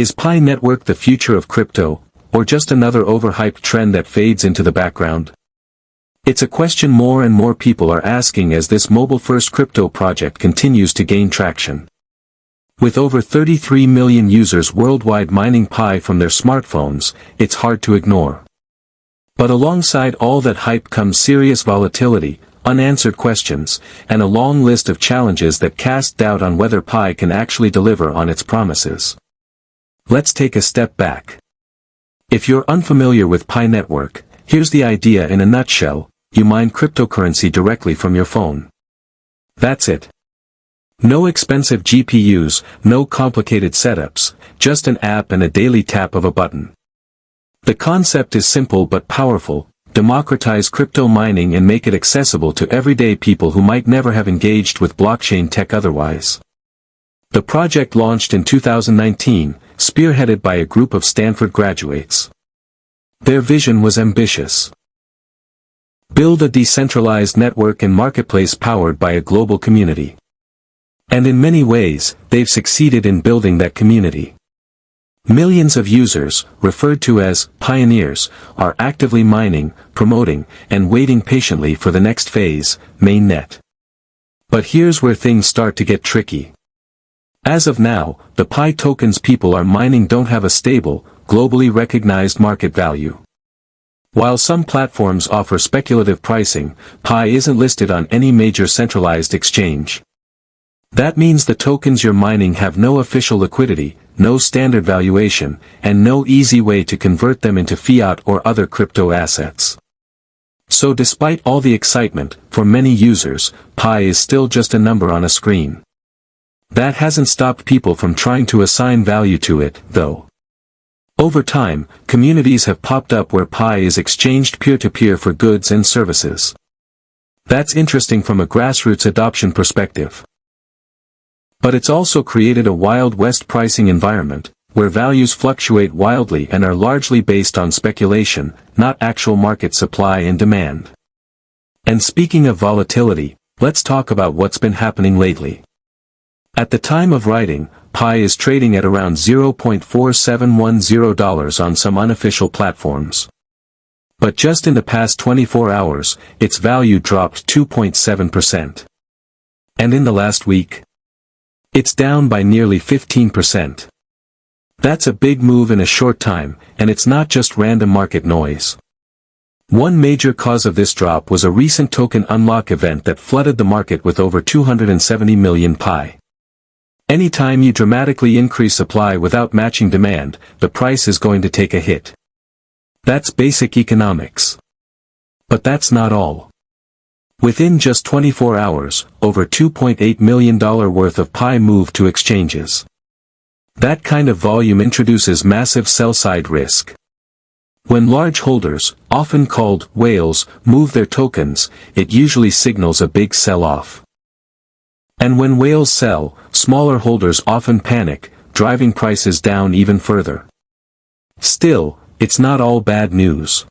Is Pi Network the future of crypto, or just another overhyped trend that fades into the background? It's a question more and more people are asking as this mobile-first crypto project continues to gain traction. With over 33 million users worldwide mining Pi from their smartphones, it's hard to ignore. But alongside all that hype comes serious volatility, unanswered questions, and a long list of challenges that cast doubt on whether Pi can actually deliver on its promises. Let's take a step back. If you're unfamiliar with Pi Network, here's the idea in a nutshell: you mine cryptocurrency directly from your phone. That's it. No expensive GPUs, no complicated setups, just an app and a daily tap of a button. The concept is simple but powerful: democratize crypto mining and make it accessible to everyday people who might never have engaged with blockchain tech otherwise. The project launched in 2019, spearheaded by a group of Stanford graduates. Their vision was ambitious. Build a decentralized network and marketplace powered by a global community. And in many ways, they've succeeded in building that community. Millions of users, referred to as pioneers, are actively mining, promoting, and waiting patiently for the next phase, mainnet. But here's where things start to get tricky. As of now, the Pi tokens people are mining don't have a stable, globally recognized market value. While some platforms offer speculative pricing, Pi isn't listed on any major centralized exchange. That means the tokens you're mining have no official liquidity, no standard valuation, and no easy way to convert them into fiat or other crypto assets. So despite all the excitement, for many users, Pi is still just a number on a screen. That hasn't stopped people from trying to assign value to it, though. Over time, communities have popped up where Pi is exchanged peer-to-peer for goods and services. That's interesting from a grassroots adoption perspective. But it's also created a Wild West pricing environment, where values fluctuate wildly and are largely based on speculation, not actual market supply and demand. And speaking of volatility, let's talk about what's been happening lately. At the time of writing, Pi is trading at around $0.4710 on some unofficial platforms. But just in the past 24 hours, its value dropped 2.7%. And in the last week, it's down by nearly 15%. That's a big move in a short time, and it's not just random market noise. One major cause of this drop was a recent token unlock event that flooded the market with over 270 million Pi. Anytime you dramatically increase supply without matching demand, the price is going to take a hit. That's basic economics. But that's not all. Within just 24 hours, over $2.8 million worth of Pi moved to exchanges. That kind of volume introduces massive sell-side risk. When large holders, often called whales, move their tokens, it usually signals a big sell-off. And when whales sell, smaller holders often panic, driving prices down even further. Still, it's not all bad news.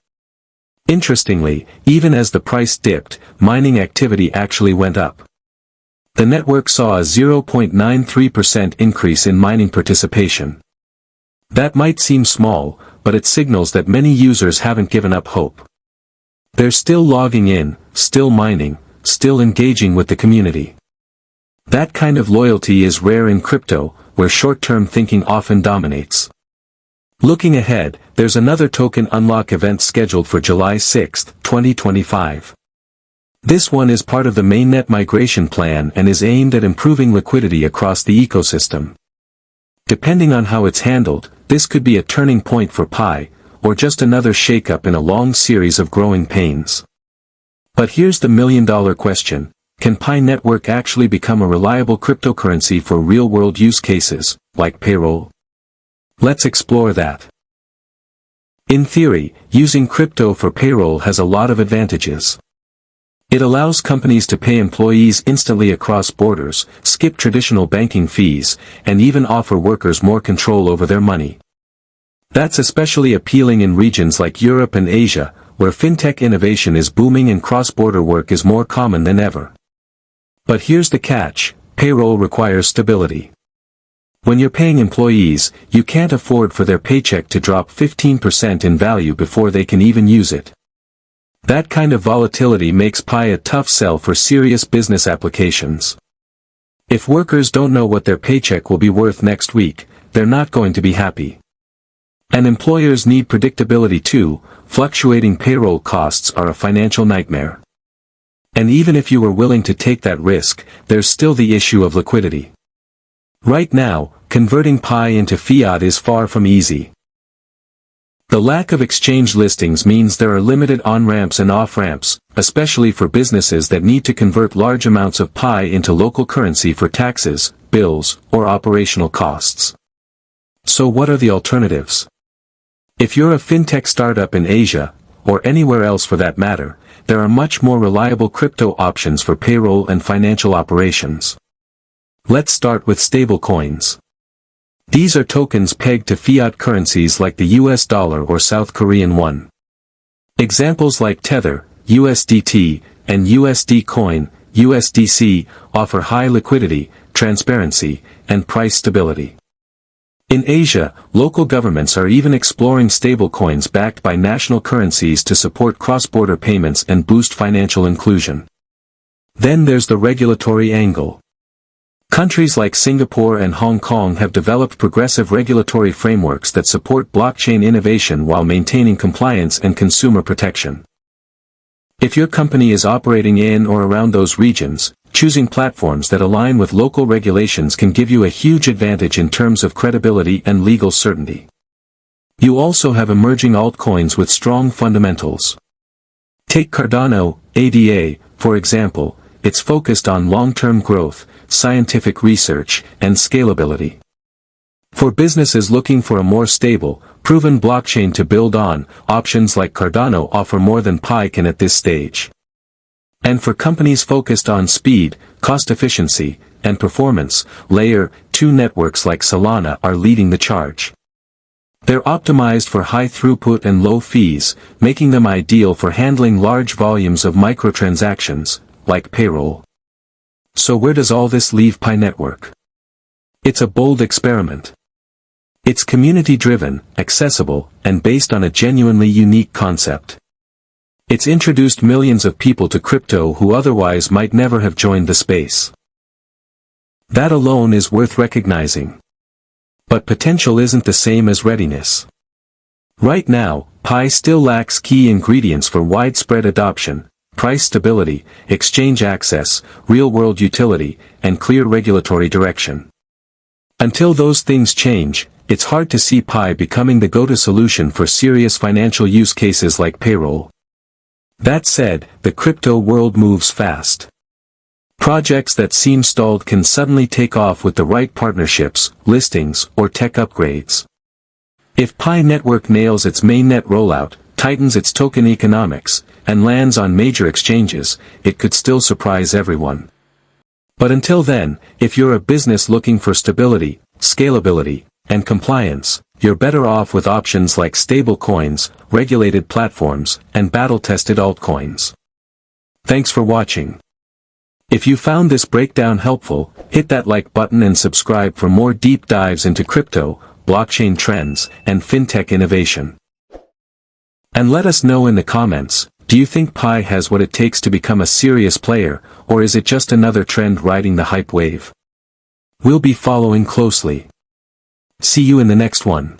Interestingly, even as the price dipped, mining activity actually went up. The network saw a 0.93% increase in mining participation. That might seem small, but it signals that many users haven't given up hope. They're still logging in, still mining, still engaging with the community. That kind of loyalty is rare in crypto, where short-term thinking often dominates. Looking ahead, there's another token unlock event scheduled for July 6, 2025. This one is part of the mainnet migration plan and is aimed at improving liquidity across the ecosystem. Depending on how it's handled, this could be a turning point for Pi, or just another shakeup in a long series of growing pains. But here's the million-dollar question: can Pi Network actually become a reliable cryptocurrency for real-world use cases, like payroll? Let's explore that. In theory, using crypto for payroll has a lot of advantages. It allows companies to pay employees instantly across borders, skip traditional banking fees, and even offer workers more control over their money. That's especially appealing in regions like Europe and Asia, where fintech innovation is booming and cross-border work is more common than ever. But here's the catch: payroll requires stability. When you're paying employees, you can't afford for their paycheck to drop 15% in value before they can even use it. That kind of volatility makes Pi a tough sell for serious business applications. If workers don't know what their paycheck will be worth next week, they're not going to be happy. And employers need predictability too. Fluctuating payroll costs are a financial nightmare. And even if you were willing to take that risk, there's still the issue of liquidity. Right now, converting Pi into fiat is far from easy. The lack of exchange listings means there are limited on-ramps and off-ramps, especially for businesses that need to convert large amounts of Pi into local currency for taxes, bills, or operational costs. So what are the alternatives? If you're a fintech startup in Asia, or anywhere else for that matter, there are much more reliable crypto options for payroll and financial operations. Let's start with stablecoins. These are tokens pegged to fiat currencies like the US dollar or South Korean won. Examples like Tether, USDT, and USD Coin, USDC, offer high liquidity, transparency, and price stability. In Asia, local governments are even exploring stablecoins backed by national currencies to support cross-border payments and boost financial inclusion. Then there's the regulatory angle. Countries like Singapore and Hong Kong have developed progressive regulatory frameworks that support blockchain innovation while maintaining compliance and consumer protection. If your company is operating in or around those regions, choosing platforms that align with local regulations can give you a huge advantage in terms of credibility and legal certainty. You also have emerging altcoins with strong fundamentals. Take Cardano, ADA, for example. It's focused on long-term growth, scientific research, and scalability. For businesses looking for a more stable, proven blockchain to build on, options like Cardano offer more than Pi can at this stage. And for companies focused on speed, cost efficiency, and performance, Layer 2 networks like Solana are leading the charge. They're optimized for high throughput and low fees, making them ideal for handling large volumes of microtransactions, like Payroll. So where does all this leave Pi Network? It's a bold experiment. It's community-driven, accessible, and based on a genuinely unique concept. It's introduced millions of people to crypto who otherwise might never have joined the space. That alone is worth recognizing. But potential isn't the same as readiness. Right now, Pi still lacks key ingredients for widespread adoption: price stability, exchange access, real-world utility, and clear regulatory direction. Until those things change, it's hard to see Pi becoming the go-to solution for serious financial use cases like payroll. That said, the crypto world moves fast. Projects that seem stalled can suddenly take off with the right partnerships, listings, or tech upgrades. If Pi Network nails its mainnet rollout, tightens its token economics, and lands on major exchanges, it could still surprise everyone. But until then, if you're a business looking for stability, scalability, and compliance, you're better off with options like stablecoins, regulated platforms, and battle-tested altcoins. Thanks for watching. If you found this breakdown helpful, hit that like button and subscribe for more deep dives into crypto, blockchain trends, and fintech innovation. And let us know in the comments, do you think Pi has what it takes to become a serious player, or is it just another trend riding the hype wave? We'll be following closely. See you in the next one.